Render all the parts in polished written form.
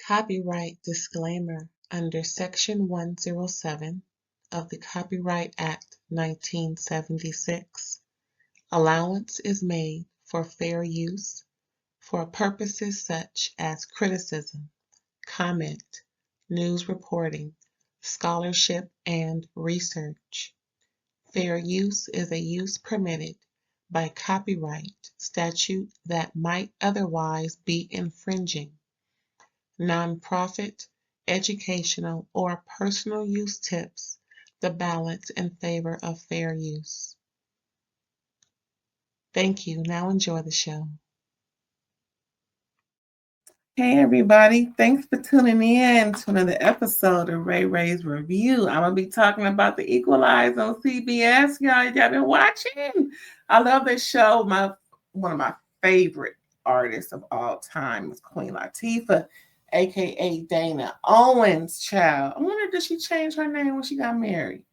Copyright disclaimer under Section 107 of the Copyright Act 1976. Allowance is made for fair use for purposes such as criticism, comment, news reporting, scholarship, and research. Fair use is a use permitted by copyright statute that might otherwise be infringing. Nonprofit, educational, or personal use tips the balance in favor of fair use. Thank you. Now enjoy the show. Hey everybody, thanks for tuning in to another episode of RAERAEs Review. I'm going to be talking about the EQUALIZER on CBS. Y'all been watching? I love this show. One of my favorite artists of all time is Queen Latifah, aka Dana Owens' child. I wonder, did she change her name when she got married?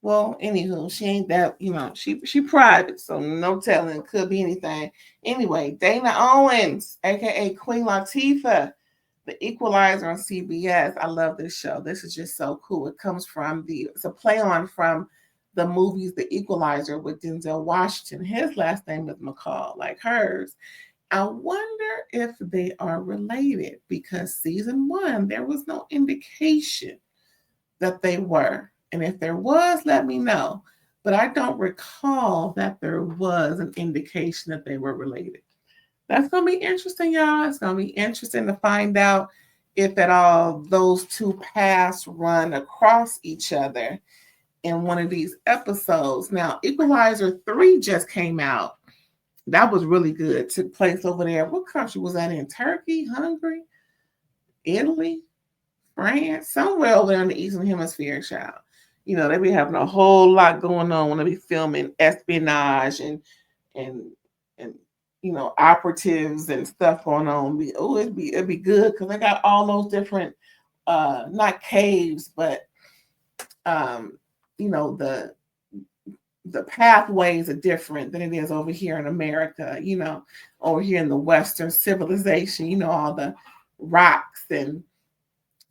Well, anywho, she ain't that, she private, so no telling, could be anything. Anyway, Dana Owens, aka Queen Latifah, the Equalizer on CBS. I love this show. This is just so cool. It comes from it's a play on from the movies The Equalizer with Denzel Washington. His last name is McCall, like hers. I wonder if they are related because season 1, there was no indication that they were. And if there was, let me know. But I don't recall that there was an indication that they were related. That's going to be interesting, y'all. It's going to be interesting to find out if at all those two paths run across each other in one of these episodes. Now, Equalizer 3 just came out. That was really good. Took place over there. What country was that in? Turkey, Hungary, Italy, France, somewhere over there in the Eastern Hemisphere, child. They be having a whole lot going on when they be filming espionage and operatives and stuff going on. It'd be good because they got all those different not caves, but the pathways are different than it is over here in America, over here in the Western civilization, all the rocks and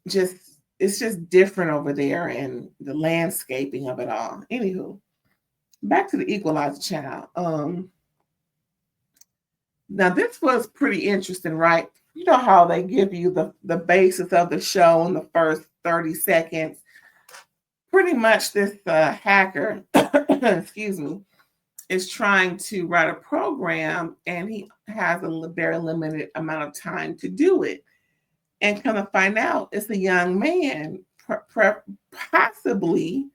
it's just different over there and the landscaping of it all. Anywho, back to the Equalizer channel. Now this was pretty interesting, right? You know how they give you the basis of the show in the first 30 seconds. Pretty much this hacker, excuse me, is trying to write a program and he has a very limited amount of time to do it. And come to find out, it's a young man, possibly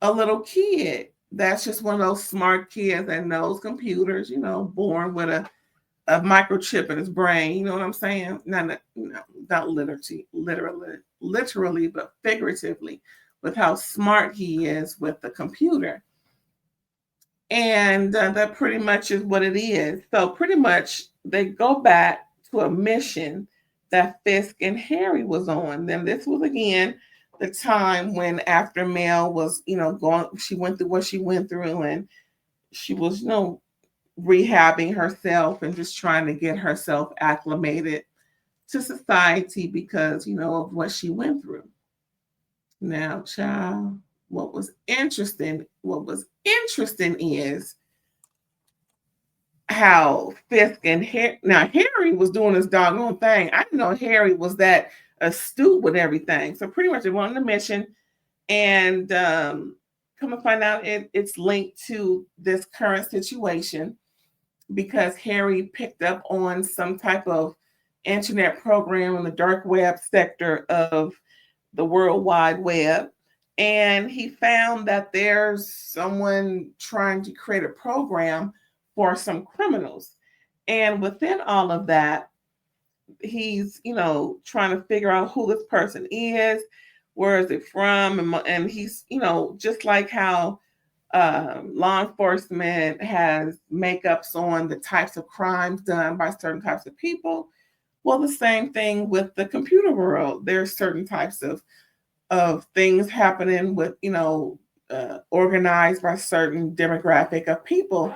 a little kid. That's just one of those smart kids that knows computers, born with a microchip in his brain. You know what I'm saying? Not literally, but figuratively, with how smart he is with the computer. And that pretty much is what it is. So pretty much they go back to a mission that Fisk and Harry was on. Then this was again the time when after Mel was, she went through what she went through and she was, rehabbing herself and just trying to get herself acclimated to society because, of what she went through. Now, child, what was interesting is how Fisk and Harry, now Harry was doing his doggone thing. I didn't know Harry was that astute with everything. So pretty much they went on the mission and come to find out it's linked to this current situation because Harry picked up on some type of internet program in the dark web sector of the World Wide Web. And he found that there's someone trying to create a program for some criminals. And within all of that, he's, trying to figure out who this person is, where is it from? And he's, just like how law enforcement has makeups on the types of crimes done by certain types of people. Well, the same thing with the computer world. There's certain types of things happening with, organized by certain demographic of people.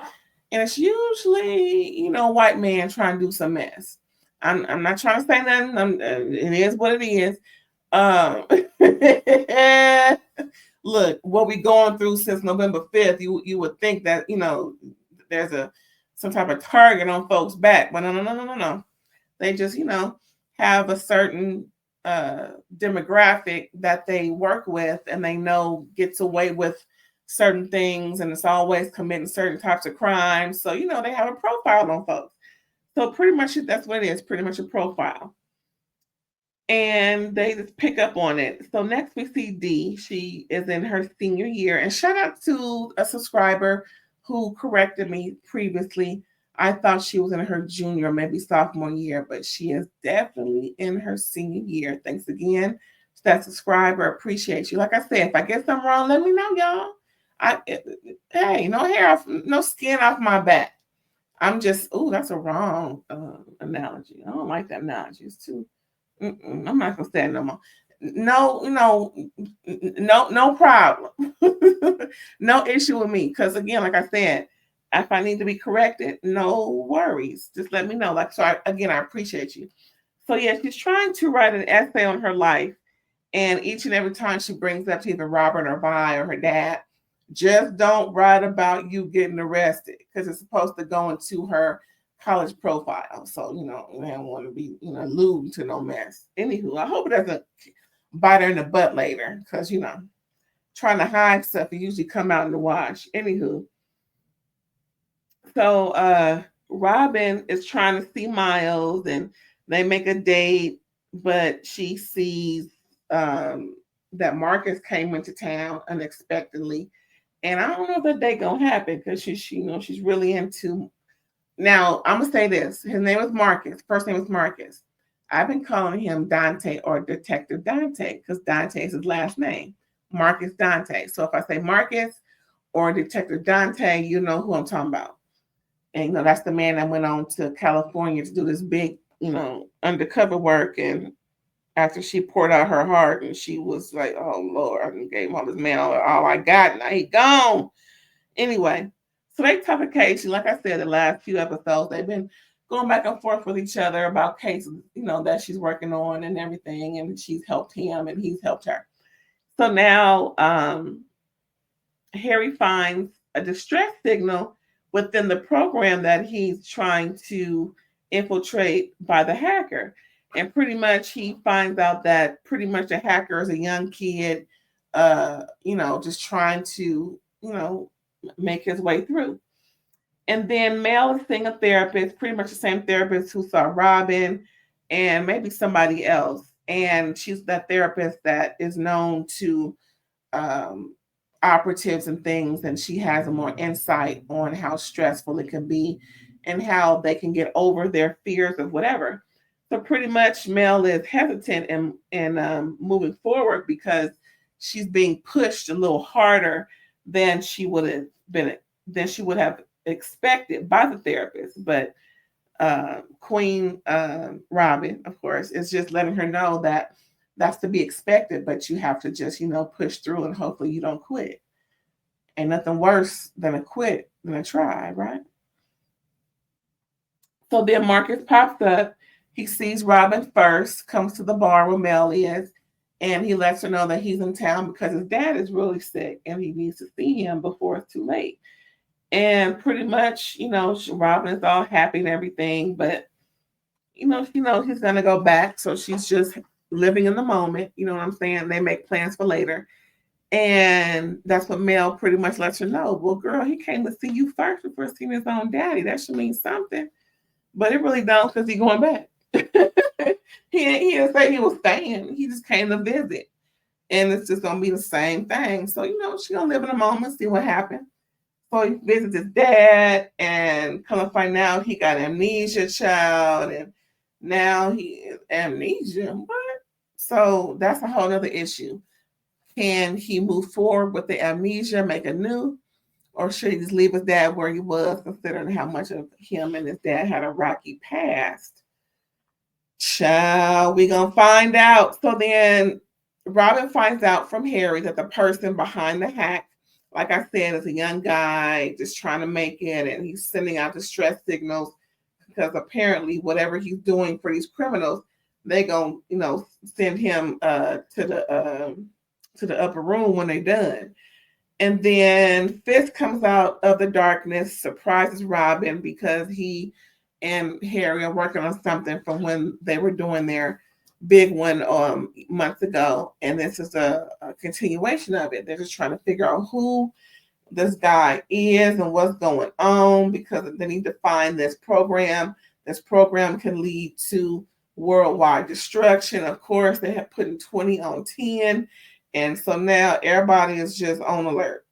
And it's usually, white man trying to do some mess. I'm not trying to say nothing. It is what it is. Um, look, what we going through since November 5th, you would think that, there's some type of target on folks' back, but no. They just, have a certain demographic that they work with, and they know gets away with certain things, and it's always committing certain types of crimes. So, they have a profile on folks. So pretty much that's what it is, pretty much a profile. And they just pick up on it. So next we see D. She is in her senior year. And shout out to a subscriber who corrected me previously. I thought she was in her junior, maybe sophomore year, but she is definitely in her senior year. Thanks again to that subscriber. Appreciate you. Like I said, if I get something wrong, let me know, y'all. Hey, no hair off, no skin off my back. I'm just, that's a wrong analogy. I don't like that analogy. It's too. I'm not gonna say it no more. No problem. No issue with me. Because again, like I said, if I need to be corrected, no worries. Just let me know. I appreciate you. So yeah, she's trying to write an essay on her life, and each and every time she brings up to either Robert or Vi or her dad, just don't write about you getting arrested, because it's supposed to go into her college profile. So, they don't want to be, alluding to no mess. Anywho, I hope it doesn't bite her in the butt later, because, trying to hide stuff, it usually come out in the wash. Anywho, so Robin is trying to see Miles, and they make a date, but she sees that Marcus came into town unexpectedly. And I don't know if that date gonna happen, because she's really into. Now, I'm going to say this. His name is Marcus. First name is Marcus. I've been calling him Dante or Detective Dante, because Dante is his last name. Marcus Dante. So if I say Marcus or Detective Dante, you know who I'm talking about. And, that's the man that went on to California to do this big, undercover work. And after she poured out her heart, and she was like, oh, Lord, I gave all this man all I got. Now he gone. Anyway, so they tough occasion. Like I said, the last few episodes, they've been going back and forth with each other about cases, that she's working on and everything. And she's helped him and he's helped her. So now Harry finds a distress signal within the program that he's trying to infiltrate by the hacker. And pretty much he finds out that pretty much the hacker is a young kid, just trying to, make his way through. And then Mel is seeing a therapist, pretty much the same therapist who saw Robin and maybe somebody else. And she's that therapist that is known to um, operatives and things, and she has a more insight on how stressful it can be and how they can get over their fears of whatever. So pretty much Mel is hesitant in moving forward, because she's being pushed a little harder than she would have been than she would have expected by the therapist. But Queen Robin, of course, is just letting her know that that's to be expected, but you have to just, push through, and hopefully you don't quit. Ain't nothing worse than a quit than a try, right? So then Marcus pops up. He sees Robin first, comes to the bar where Mel is, and he lets her know that he's in town because his dad is really sick and he needs to see him before it's too late. And pretty much, Robin is all happy and everything, but she knows he's gonna go back, so she's just living in the moment. You know what I'm saying? They make plans for later. And that's what Mel pretty much lets her know. Well, girl, he came to see you first before seeing his own daddy. That should mean something. But it really don't, because he's going back. he didn't say he was staying. He just came to visit. And it's just going to be the same thing. So, she's going to live in the moment, see what happens. So he visits his dad, and come to find out he got amnesia, child. And now he is amnesia. What? So that's a whole other issue. Can he move forward with the amnesia, make a new, or should he just leave his dad where he was, considering how much of him and his dad had a rocky past? Child, we gonna find out. So then Robin finds out from Harry that the person behind the hack, like I said, is a young guy just trying to make it, and he's sending out distress signals because apparently whatever he's doing for these criminals, they gonna send him to the upper room when they done. And then Fisk comes out of the darkness, surprises Robin because he and Harry are working on something from when they were doing their big one months ago, and this is a continuation of it. They're just trying to figure out who this guy is and what's going on because they need to find this program. This program can lead to worldwide destruction. Of course, they have put in 20 on 10. And so now everybody is just on alert.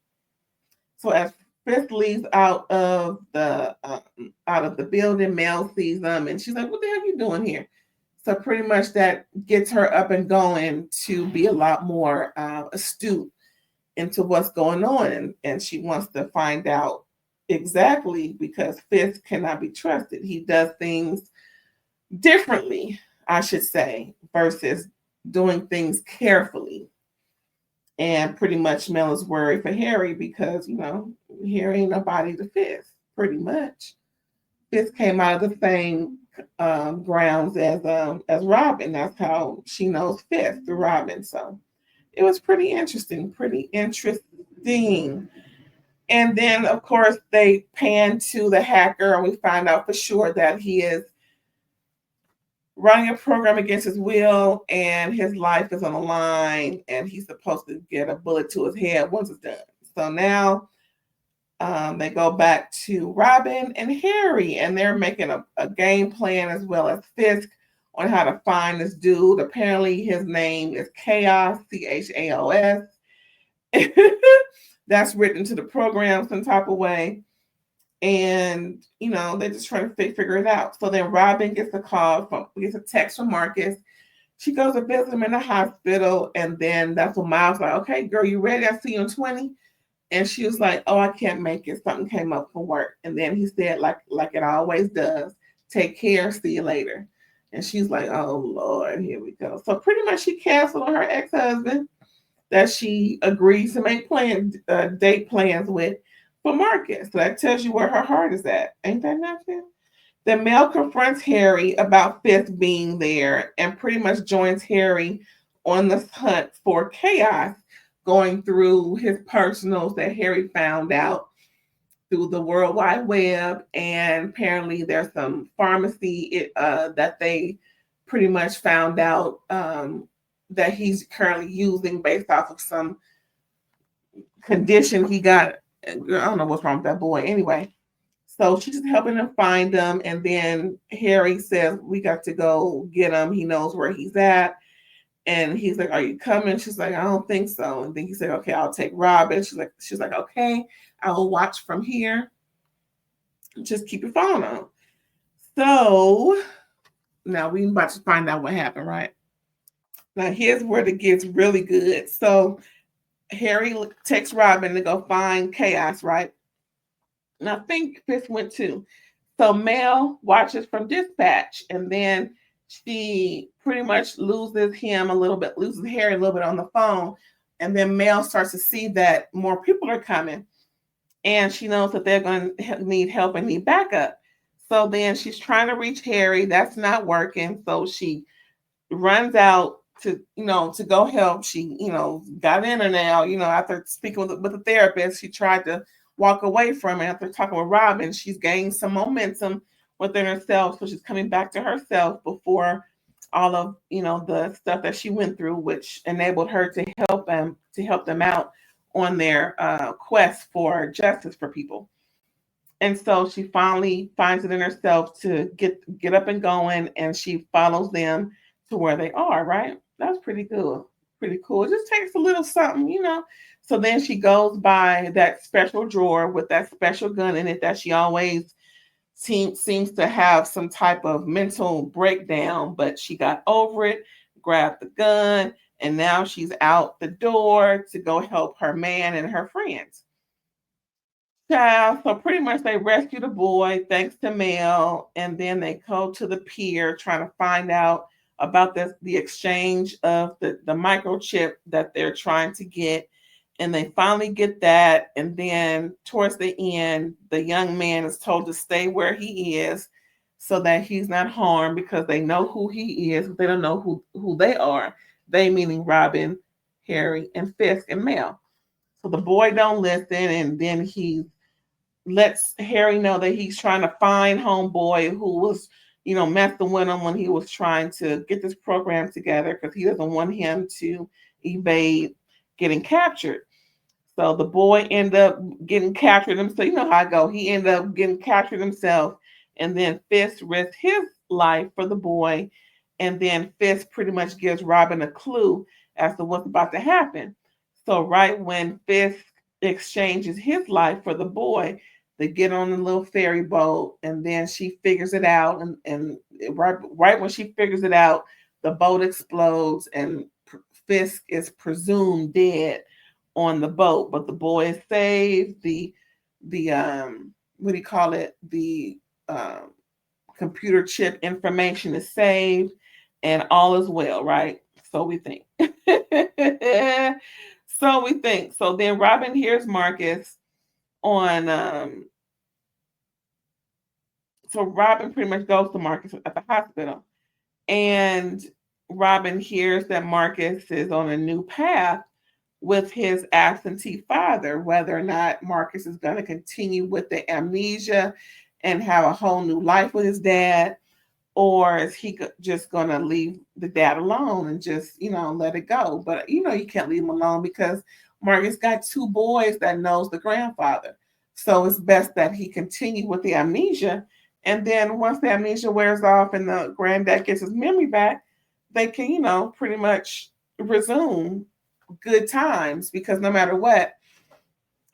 So as Fisk leaves out of the building, Mel sees them and she's like, "What the hell are you doing here?" So pretty much that gets her up and going to be a lot more astute into what's going on, and she wants to find out exactly because Fisk cannot be trusted. He does things differently, I should say, versus doing things carefully. And pretty much Mel is worried for Harry because, Harry ain't nobody to Fisk, pretty much. Fisk came out of the same grounds as Robin. That's how she knows Fisk, through Robin. So it was pretty interesting, pretty interesting. And then, of course, they pan to the hacker, and we find out for sure that he is running a program against his will, and his life is on the line, and he's supposed to get a bullet to his head once it's done. So now they go back to Robin and Harry, and they're making a game plan as well as Fisk on how to find this dude. Apparently, his name is Chaos, Chaos. That's written into the program some type of way. And, they're just trying to figure it out. So then Robin gets a text from Marcus. She goes to visit him in the hospital. And then that's when Miles like, "Okay, girl, you ready? I see you in 20. And she was like, "Oh, I can't make it. Something came up for work." And then he said, like it always does, "Take care. See you later." And she's like, "Oh, Lord, here we go." So pretty much she canceled on her ex-husband that she agrees to make date plans with for Marcus. So that tells you where her heart is at. Ain't that nothing? Then Mel confronts Harry about Fisk being there and pretty much joins Harry on the hunt for Chaos, going through his personals that Harry found out through the World Wide Web. And apparently there's some pharmacy that they pretty much found out that he's currently using based off of some condition he got. I don't know what's wrong with that boy. Anyway, so she's just helping him find them. And then Harry says, "We got to go get him. He knows where he's at." And he's like, "Are you coming?" She's like, "I don't think so." And then he said, "Okay, I'll take Robin." She's like, "Okay, I will watch from here. Just keep your phone on." So now we're about to find out what happened, right? Now here's where it gets really good. So Harry takes Robin to go find Chaos, right? And I think Fisk went too. So Mel watches from dispatch, and then she pretty much loses Harry a little bit on the phone. And then Mel starts to see that more people are coming, and she knows that they're going to need help and need backup. So then she's trying to reach Harry. That's not working. So she runs out to go help. She, got in her now, after speaking with the therapist, she tried to walk away from it. After talking with Robin, she's gained some momentum within herself. So she's coming back to herself before all of, the stuff that she went through, which enabled her to help them out on their quest for justice for people. And so she finally finds it in herself to get up and going, and she follows them to where they are, right? That's pretty cool. Pretty cool. It just takes a little something. So then she goes by that special drawer with that special gun in it that she always seems to have some type of mental breakdown, but she got over it, grabbed the gun, and now she's out the door to go help her man and her friends. Child, so pretty much they rescue the boy thanks to Mel, and then they go to the pier trying to find out about the exchange of the microchip that they're trying to get. And they finally get that. And then towards the end, the young man is told to stay where he is so that he's not harmed, because they know who he is. They don't know who they are. They meaning Robin, Harry, and Fisk and Mel. So the boy don't listen, and then he lets Harry know that he's trying to find homeboy who was, messing with him when he was trying to get this program together, because he doesn't want him to evade getting captured. So the boy ended up getting captured himself. You know how I go. He ended up getting captured himself, and then Fisk risked his life for the boy, and then Fisk pretty much gives Robin a clue as to what's about to happen. So right when Fisk exchanges his life for the boy, they get on the little ferry boat, and then she figures it out, and right when she figures it out, the boat explodes, and Fisk is presumed dead on the boat, but the boy is saved. The what do you call it? The um, computer chip information is saved, and all is well, right? So we think. So we think. So then Robin hears Marcus on. So Robin pretty much goes to Marcus at the hospital, and Robin hears that Marcus is on a new path with his absentee father, whether or not Marcus is going to continue with the amnesia and have a whole new life with his dad, or is he just going to leave the dad alone and just, let it go. But, you can't leave him alone, because Marcus got two boys that knows the grandfather. So it's best that he continue with the amnesia. And then once the amnesia wears off and the granddad gets his memory back, they can, pretty much resume good times, because no matter what,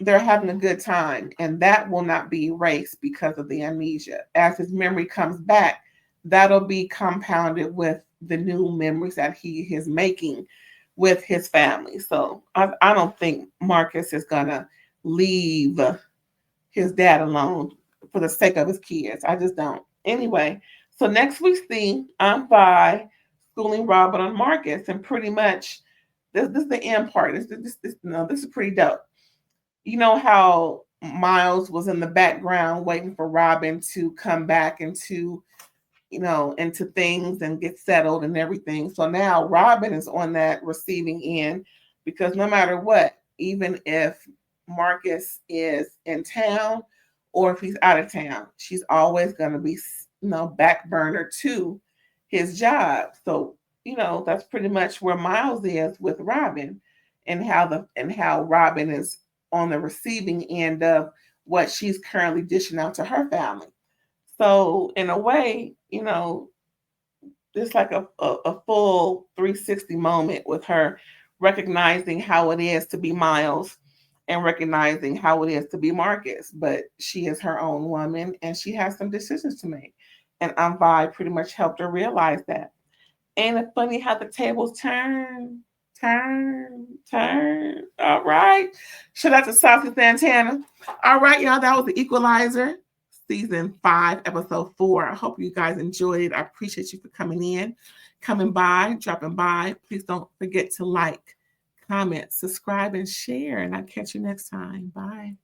they're having a good time, and that will not be erased because of the amnesia. As his memory comes back, that'll be compounded with the new memories that he is making with his family. So I don't think Marcus is gonna leave his dad alone for the sake of his kids. I just don't. Anyway, so next we see I'm by schooling Robin on Marcus, and pretty much this is the end part. This is pretty dope. You know how Miles was in the background waiting for Robin to come back into things and get settled and everything. So now Robin is on that receiving end, because no matter what, even if Marcus is in town or if he's out of town, she's always going to be, back burner to his job. So, that's pretty much where Miles is with Robin, and how Robin is on the receiving end of what she's currently dishing out to her family. So in a way, it's like a full 360 moment with her recognizing how it is to be Miles and recognizing how it is to be Marcus. But she is her own woman, and she has some decisions to make. And Amvi pretty much helped her realize that. Ain't it funny how the tables turn? All right. Shout out to Saucy Santana. All right, y'all. That was the Equalizer, season 5, episode 4. I hope you guys enjoyed it. I appreciate you for coming by, dropping by. Please don't forget to like, comment, subscribe, and share. And I'll catch you next time. Bye.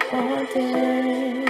All day.